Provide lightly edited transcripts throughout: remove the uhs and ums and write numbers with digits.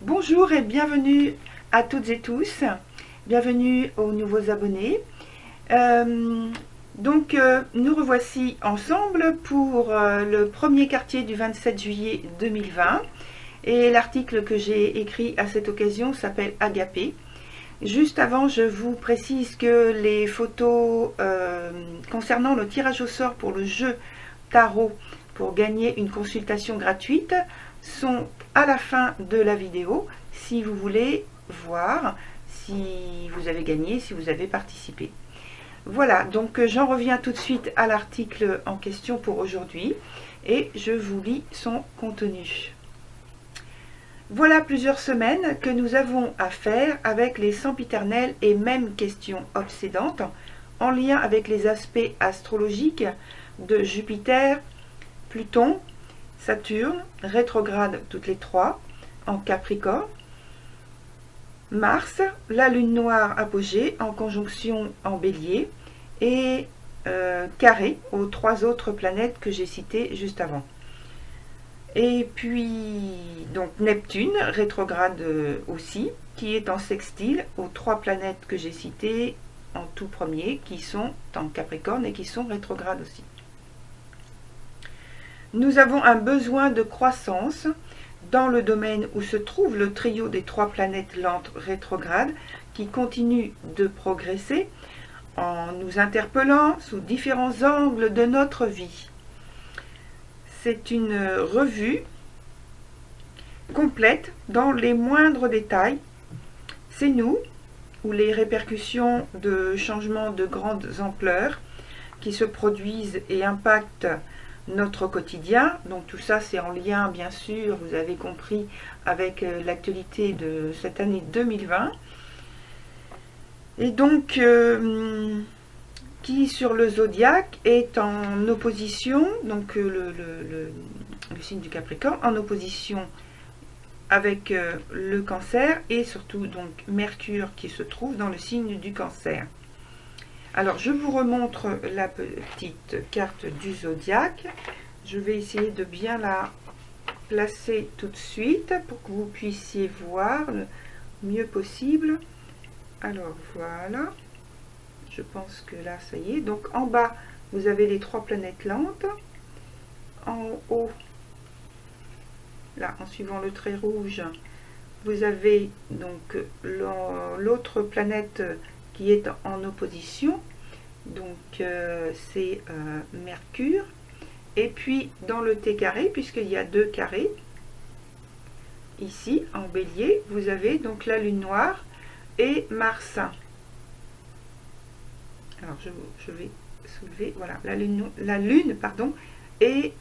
Bonjour et bienvenue à toutes et tous, bienvenue aux nouveaux abonnés. Nous revoici ensemble pour le premier quartier du 27 juillet 2020 et l'article que j'ai écrit à cette occasion s'appelle Agapé. Juste avant, je vous précise que les photos concernant le tirage au sort pour le jeu tarot pour gagner une consultation gratuite sont à la fin de la vidéo si vous voulez voir si vous avez gagné, si vous avez participé. Voilà, donc j'en reviens tout de suite à l'article en question pour aujourd'hui et je vous lis son contenu. Voilà plusieurs semaines que nous avons à faire avec les sempiternelles et mêmes questions obsédantes en lien avec les aspects astrologiques de Jupiter, Pluton, Saturne, rétrograde toutes les trois, en Capricorne, Mars, la Lune noire apogée en conjonction en Bélier et carré aux trois autres planètes que j'ai citées juste avant. Et puis, donc Neptune, rétrograde aussi, qui est en sextile aux trois planètes que j'ai citées en tout premier, qui sont en Capricorne et qui sont rétrogrades aussi. Nous avons un besoin de croissance dans le domaine où se trouve le trio des trois planètes lentes rétrogrades qui continuent de progresser en nous interpellant sous différents angles de notre vie. C'est une revue complète dans les moindres détails. C'est nous, ou les répercussions de changements de grande ampleur qui se produisent et impactent notre quotidien. Donc tout ça c'est en lien bien sûr, vous avez compris, avec l'actualité de cette année 2020. Et donc qui sur le zodiaque est en opposition, donc le signe du Capricorne, en opposition avec le Cancer et surtout donc Mercure qui se trouve dans le signe du Cancer. Alors je vous remontre la petite carte du zodiaque. Je vais essayer de bien la placer tout de suite pour que vous puissiez voir le mieux possible. Alors voilà. Je pense que là, ça y est. Donc en bas, vous avez les trois planètes lentes. En haut, là, en suivant le trait rouge, vous avez donc l'autre planète qui est en opposition. Donc c'est Mercure. Et puis dans le T carré, puisqu'il y a deux carrés, ici en Bélier, vous avez donc la Lune noire et Mars. Alors je vais soulever, voilà, la lune pardon, et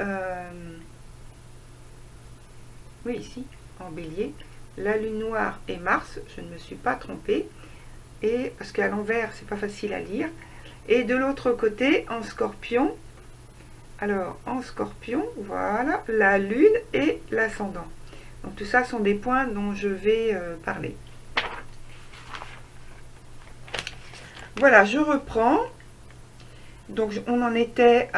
oui, ici en Bélier, la Lune noire et Mars, je ne me suis pas trompée, et parce qu'à l'envers c'est pas facile à lire. Et de l'autre côté en Scorpion, alors en Scorpion, voilà, la Lune et l'ascendant. Donc tout ça sont des points dont je vais parler. Voilà, je reprends. Donc on en était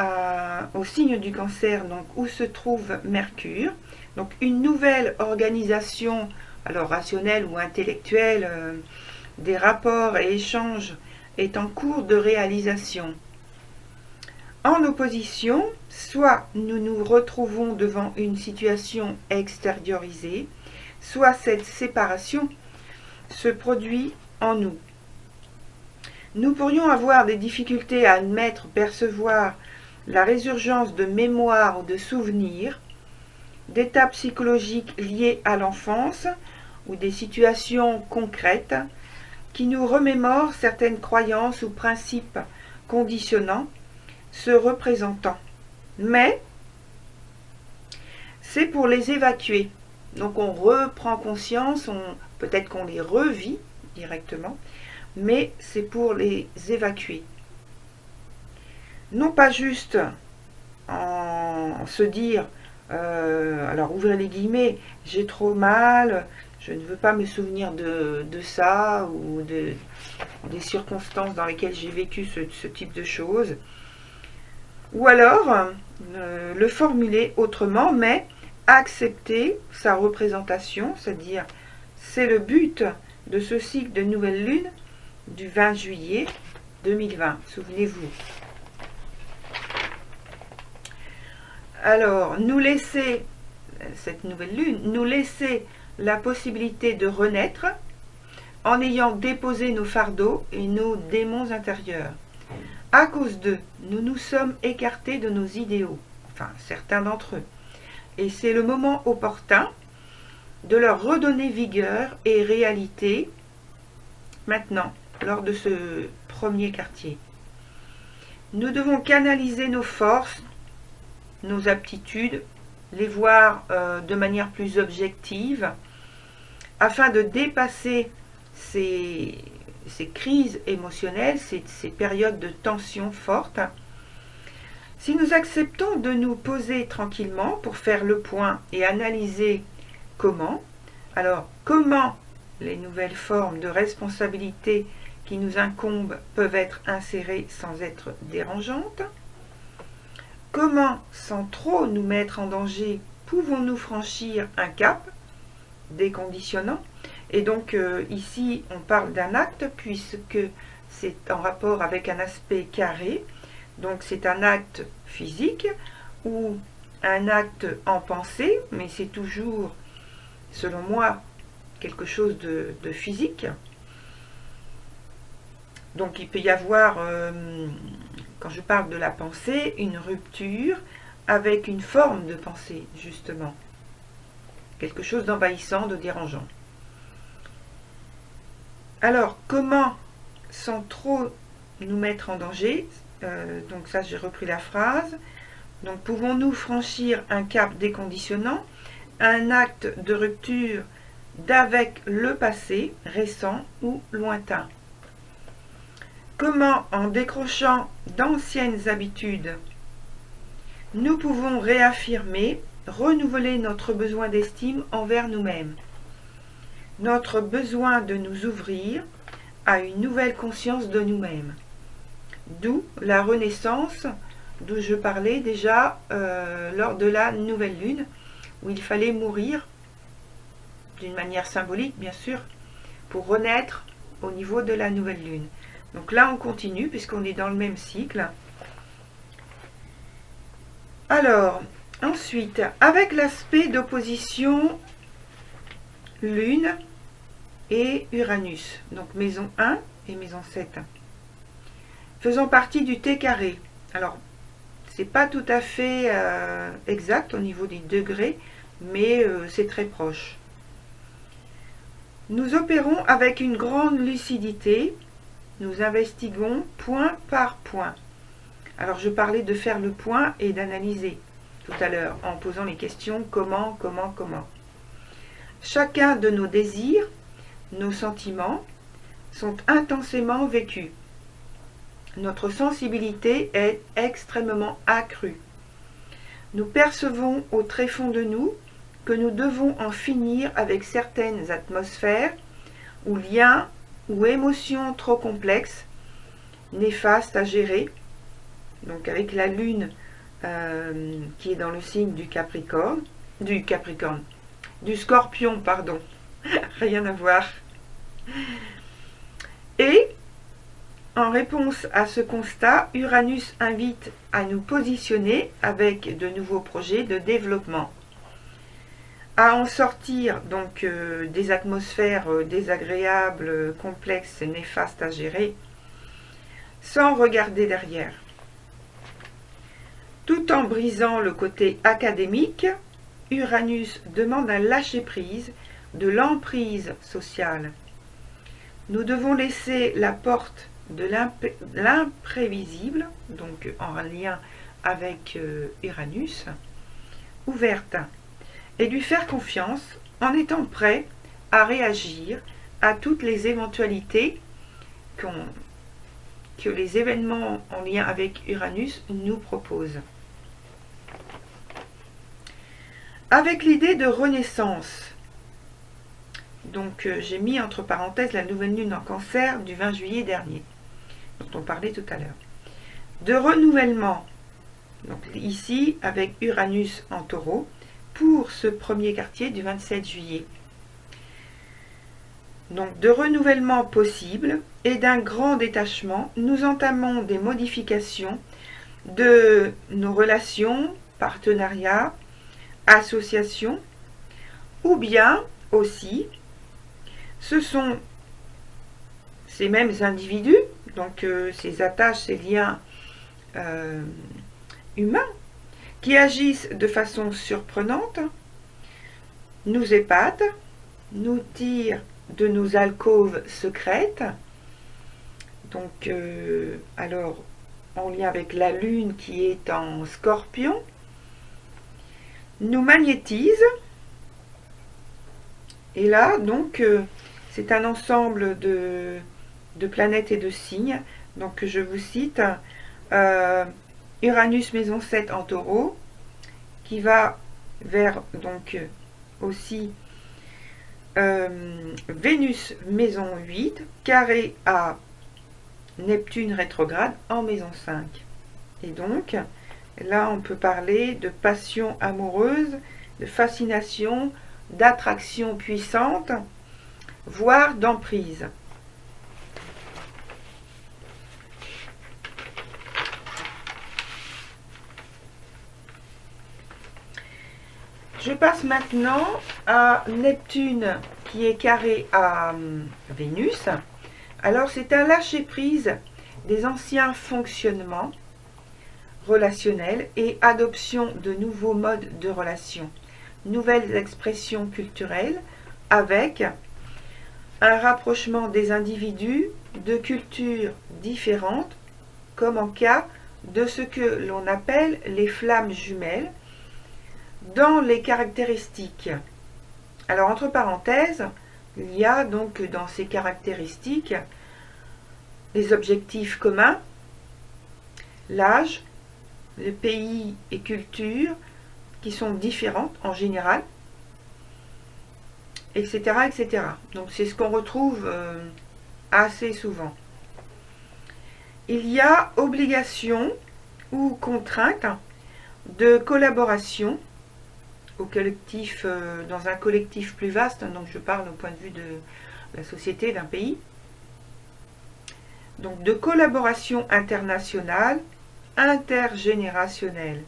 au signe du Cancer, donc où se trouve Mercure. Donc une nouvelle organisation, alors rationnelle ou intellectuelle, des rapports et échanges est en cours de réalisation. En opposition, soit nous nous retrouvons devant une situation extériorisée, soit cette séparation se produit en nous. Nous pourrions avoir des difficultés à admettre, percevoir la résurgence de mémoires ou de souvenirs, d'états psychologiques liés à l'enfance ou des situations concrètes qui nous remémorent certaines croyances ou principes conditionnants se représentant. Mais c'est pour les évacuer. Donc on reprend conscience, peut-être qu'on les revit directement, mais c'est pour les évacuer. Non pas juste en se dire, alors ouvrez les guillemets, j'ai trop mal, je ne veux pas me souvenir de ça, ou des circonstances dans lesquelles j'ai vécu ce type de choses. Ou alors, le formuler autrement, mais accepter sa représentation, c'est-à-dire C'est le but de ce cycle de nouvelle lune du 20 juillet 2020, souvenez-vous. Alors, nous laisser, cette nouvelle lune, nous laisser la possibilité de renaître en ayant déposé nos fardeaux et nos démons intérieurs. À cause d'eux, nous nous sommes écartés de nos idéaux, enfin certains d'entre eux. Et c'est le moment opportun de leur redonner vigueur et réalité maintenant, lors de ce premier quartier. Nous devons canaliser nos forces, nos aptitudes, les voir de manière plus objective, afin de dépasser ces crises émotionnelles, ces périodes de tension forte. Si nous acceptons de nous poser tranquillement pour faire le point et analyser comment, alors comment les nouvelles formes de responsabilité qui nous incombent peuvent être insérées sans être dérangeantes, comment, sans trop nous mettre en danger, pouvons-nous franchir un cap déconditionnant? Et donc ici, on parle d'un acte puisque c'est en rapport avec un aspect carré. Donc c'est un acte physique ou un acte en pensée, mais c'est toujours, selon moi, quelque chose de physique. Donc il peut y avoir, quand je parle de la pensée, une rupture avec une forme de pensée, justement. Quelque chose d'envahissant, de dérangeant. Alors, comment, sans trop nous mettre en danger, donc ça j'ai repris la phrase, donc pouvons-nous franchir un cap déconditionnant, un acte de rupture d'avec le passé, récent ou lointain? Comment, en décrochant d'anciennes habitudes, nous pouvons réaffirmer, renouveler notre besoin d'estime envers nous-mêmes, notre besoin de nous ouvrir à une nouvelle conscience de nous-mêmes. D'où la renaissance, d'où je parlais déjà lors de la nouvelle lune, où il fallait mourir, d'une manière symbolique bien sûr, pour renaître au niveau de la nouvelle lune. Donc là on continue puisqu'on est dans le même cycle. Alors, ensuite, avec l'aspect d'opposition Lune et Uranus, donc maison 1 et maison 7, faisant partie du T carré. Alors, c'est pas tout à fait exact au niveau des degrés, mais c'est très proche. Nous opérons avec une grande lucidité, nous investiguons point par point. Alors je parlais de faire le point et d'analyser tout à l'heure en posant les questions comment. Chacun de nos désirs, nos sentiments sont intensément vécus. Notre sensibilité est extrêmement accrue. Nous percevons au tréfonds de nous que nous devons en finir avec certaines atmosphères ou liens ou émotions trop complexes, néfastes à gérer. Donc avec la lune qui est dans le signe du Scorpion, pardon, rien à voir. Et en réponse à ce constat, Uranus invite à nous positionner avec de nouveaux projets de développement, à en sortir donc des atmosphères désagréables, complexes et néfastes à gérer, sans regarder derrière. Tout en brisant le côté académique, Uranus demande un lâcher-prise de l'emprise sociale. Nous devons laisser la porte de l'imprévisible, donc en lien avec Uranus, ouverte, et lui faire confiance en étant prêt à réagir à toutes les éventualités que les événements en lien avec Uranus nous proposent. Avec l'idée de renaissance, donc j'ai mis entre parenthèses la nouvelle lune en Cancer du 20 juillet dernier, dont on parlait tout à l'heure, de renouvellement, donc ici avec Uranus en Taureau, pour ce premier quartier du 27 juillet. Donc de renouvellement possible et d'un grand détachement, nous entamons des modifications de nos relations, partenariats, associations, ou bien aussi, ce sont ces mêmes individus, donc ces attaches, ces liens humains, qui agissent de façon surprenante, nous épatent, nous tirent de nos alcôves secrètes, donc alors en lien avec la lune qui est en Scorpion, nous magnétise, et là donc c'est un ensemble de planètes et de signes, donc je vous cite Uranus maison 7 en Taureau, qui va vers donc aussi Vénus maison 8, carré à Neptune rétrograde en maison 5. Et donc, là, on peut parler de passion amoureuse, de fascination, d'attraction puissante, voire d'emprise. Je passe maintenant à Neptune qui est carré à Vénus. Alors c'est un lâcher-prise des anciens fonctionnements relationnels et adoption de nouveaux modes de relation, nouvelles expressions culturelles avec un rapprochement des individus de cultures différentes, comme en cas de ce que l'on appelle les flammes jumelles, dans les caractéristiques. Alors entre parenthèses, il y a donc dans ces caractéristiques les objectifs communs, l'âge, le pays et culture qui sont différentes en général, etc. etc. Donc c'est ce qu'on retrouve assez souvent. Il y a obligation ou contrainte de collaboration au collectif, dans un collectif plus vaste, donc je parle au point de vue de la société, d'un pays, donc de collaboration internationale, intergénérationnelle.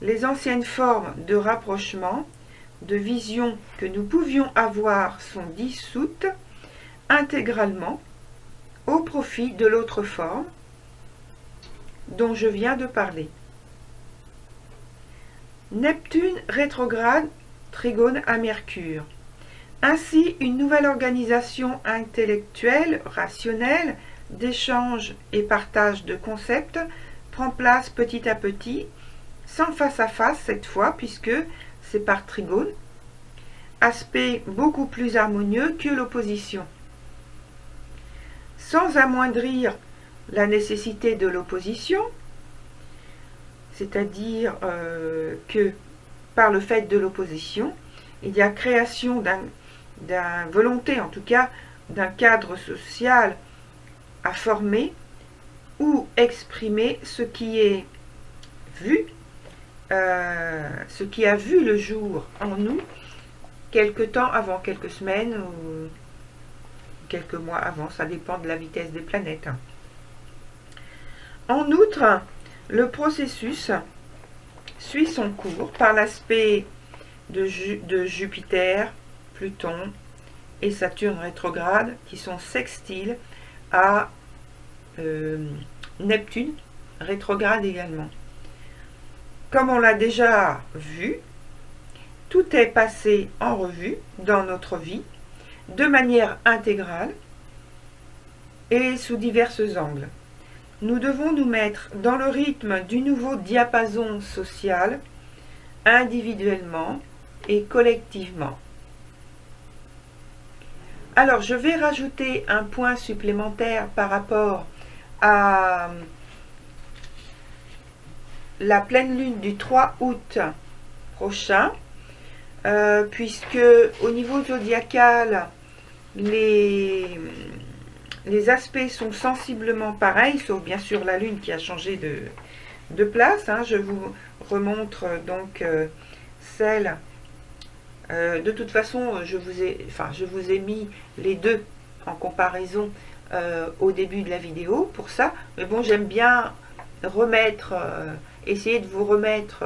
Les anciennes formes de rapprochement, de vision que nous pouvions avoir sont dissoutes intégralement au profit de l'autre forme dont je viens de parler. Neptune rétrograde trigone à Mercure. Ainsi, une nouvelle organisation intellectuelle, rationnelle, d'échange et partage de concepts prend place petit à petit, sans face à face cette fois, puisque c'est par trigone, aspect beaucoup plus harmonieux que l'opposition. Sans amoindrir la nécessité de l'opposition, c'est-à-dire que par le fait de l'opposition, il y a création d'un volonté, en tout cas, d'un cadre social à former ou exprimer ce qui est vu, ce qui a vu le jour en nous quelque temps avant, quelques semaines ou quelques mois avant, ça dépend de la vitesse des planètes. En outre, le processus suit son cours par l'aspect de Jupiter, Pluton et Saturne rétrograde qui sont sextiles à Neptune rétrograde également. Comme on l'a déjà vu, tout est passé en revue dans notre vie de manière intégrale et sous divers angles. Nous devons nous mettre dans le rythme du nouveau diapason social, individuellement et collectivement. Alors, je vais rajouter un point supplémentaire par rapport à la pleine lune du 3 août prochain, puisque au niveau zodiacal, les aspects sont sensiblement pareils, sauf bien sûr la lune qui a changé de place. Je vous remontre donc celle De toute façon, je vous ai mis les deux en comparaison au début de la vidéo pour ça. Mais bon, j'aime bien essayer de vous remettre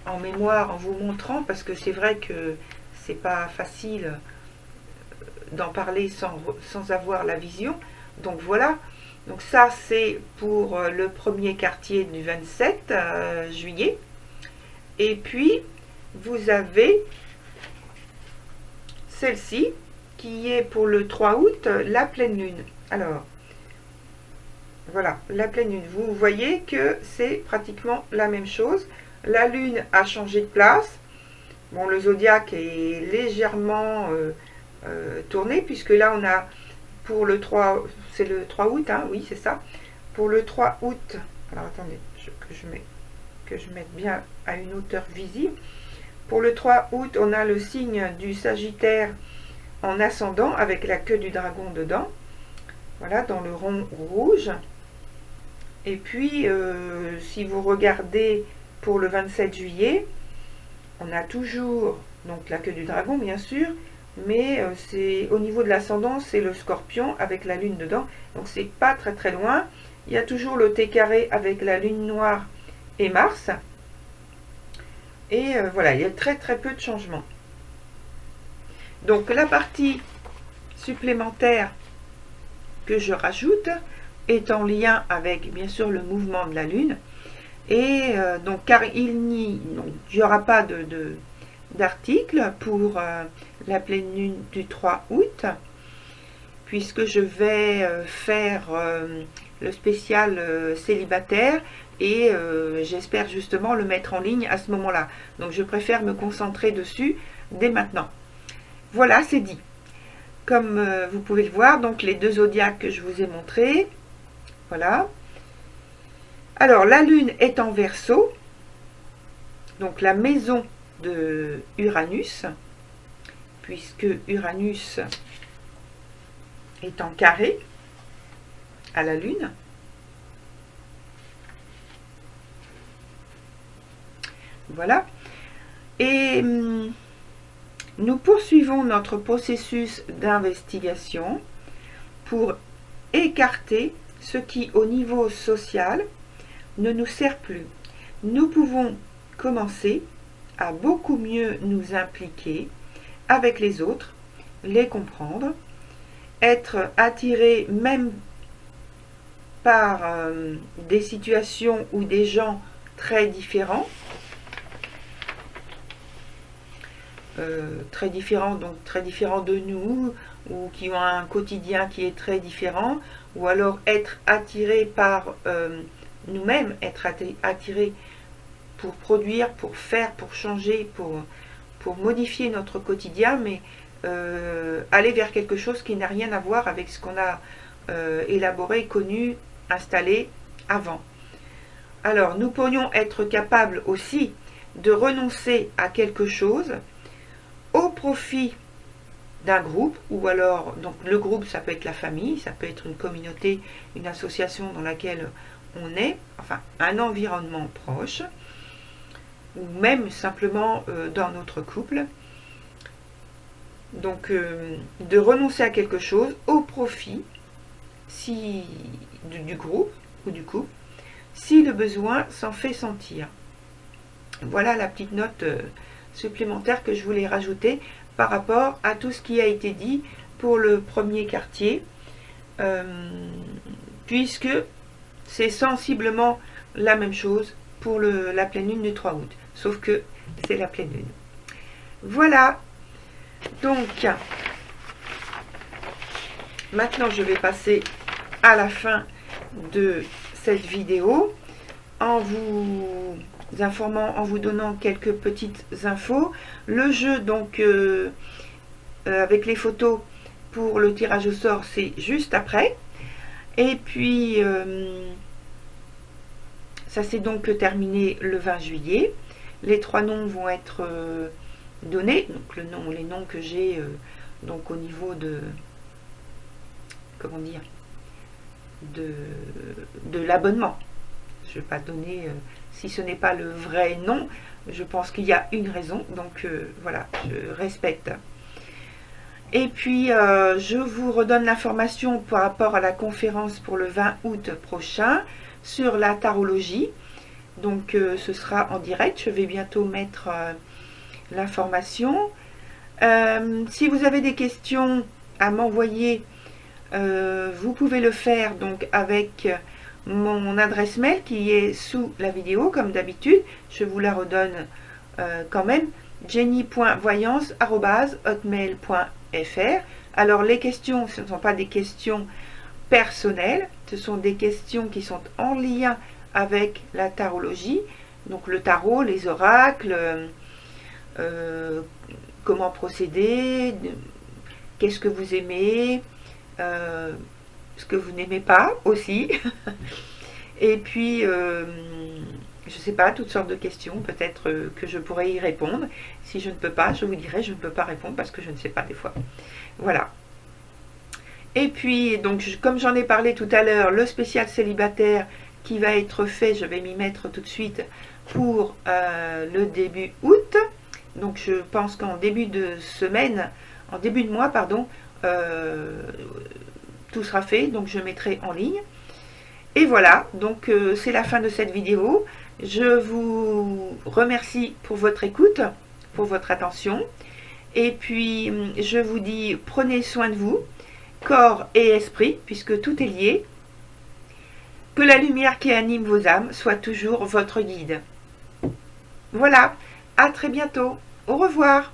en mémoire en vous montrant, parce que c'est vrai que c'est pas facile d'en parler sans avoir la vision. Donc voilà. Donc ça, c'est pour le premier quartier du 27 juillet. Et puis, vous avez celle-ci, qui est pour le 3 août, la pleine lune. Alors, voilà, la pleine lune. Vous voyez que c'est pratiquement la même chose. La lune a changé de place. Bon, le zodiaque est légèrement tourné, puisque là, on a pour le 3, c'est le 3 août, hein, oui, c'est ça. Pour le 3 août, alors attendez, que je mette bien à une hauteur visible. Pour le 3 août, on a le signe du Sagittaire en ascendant avec la queue du dragon dedans. Voilà, dans le rond rouge. Et puis, si vous regardez pour le 27 juillet, on a toujours donc la queue du dragon, bien sûr, mais c'est au niveau de l'ascendant, c'est le scorpion avec la lune dedans. Donc, c'est pas très très loin. Il y a toujours le T carré avec la lune noire et Mars. Et voilà, il y a très très peu de changements. Donc la partie supplémentaire que je rajoute est en lien avec bien sûr le mouvement de la Lune. Et donc car il n'y aura pas d'article pour la pleine lune du 3 août, puisque je vais faire le spécial célibataire. Et j'espère justement le mettre en ligne à ce moment-là. Donc je préfère me concentrer dessus dès maintenant. Voilà, c'est dit. Comme vous pouvez le voir, donc les deux zodiaques que je vous ai montrés. Voilà. Alors la Lune est en Verseau. Donc la maison de Uranus. Puisque Uranus est en carré à la Lune. Voilà. Et nous poursuivons notre processus d'investigation pour écarter ce qui, au niveau social, ne nous sert plus. Nous pouvons commencer à beaucoup mieux nous impliquer avec les autres, les comprendre, être attirés même par des situations ou des gens très différents, donc très différents de nous, ou qui ont un quotidien qui est très différent, ou alors être attiré par nous-mêmes, être attiré pour produire, pour faire, pour changer, pour modifier notre quotidien, mais aller vers quelque chose qui n'a rien à voir avec ce qu'on a élaboré, connu, installé avant. Alors, nous pourrions être capables aussi de renoncer à quelque chose au profit d'un groupe, ou alors, donc le groupe, ça peut être la famille, ça peut être une communauté, une association dans laquelle on est, enfin, un environnement proche, ou même simplement dans notre couple. Donc, de renoncer à quelque chose au profit du groupe ou du couple, si le besoin s'en fait sentir. Voilà la petite note supplémentaire que je voulais rajouter par rapport à tout ce qui a été dit pour le premier quartier, puisque c'est sensiblement la même chose pour la pleine lune du 3 août, sauf que c'est la pleine lune. Voilà, donc maintenant je vais passer à la fin de cette vidéo en vous informant, en vous donnant quelques petites infos. Le jeu donc avec les photos pour le tirage au sort, c'est juste après. Et puis ça s'est donc terminé le 20 juillet. Les 3 noms vont être donnés, donc les noms que j'ai donc au niveau de, comment dire, de l'abonnement. je ne vais pas donner, si ce n'est pas le vrai nom, je pense qu'il y a une raison, donc voilà, je respecte. Et puis, je vous redonne l'information par rapport à la conférence pour le 20 août prochain sur la tarologie. Donc, ce sera en direct. Je vais bientôt mettre l'information. Si vous avez des questions à m'envoyer, vous pouvez le faire donc avec mon adresse mail qui est sous la vidéo, comme d'habitude. Je vous la redonne quand même. jenny.voyance@hotmail.fr. Alors les questions, ce ne sont pas des questions personnelles, ce sont des questions qui sont en lien avec la tarologie, donc le tarot, les oracles, comment procéder, qu'est-ce que vous aimez, ce que vous n'aimez pas aussi, et puis je ne sais pas, toutes sortes de questions, peut-être que je pourrais y répondre. Si je ne peux pas, je vous dirai, je ne peux pas répondre parce que je ne sais pas des fois. Voilà. Et puis, donc, comme j'en ai parlé tout à l'heure, le spécial célibataire qui va être fait, je vais m'y mettre tout de suite pour le début août. Donc, je pense qu'en début de semaine, en début de mois, pardon, tout sera fait, donc je mettrai en ligne. Et voilà, donc c'est la fin de cette vidéo. Je vous remercie pour votre écoute, pour votre attention. Et puis, je vous dis, prenez soin de vous, corps et esprit, puisque tout est lié. Que la lumière qui anime vos âmes soit toujours votre guide. Voilà, à très bientôt. Au revoir.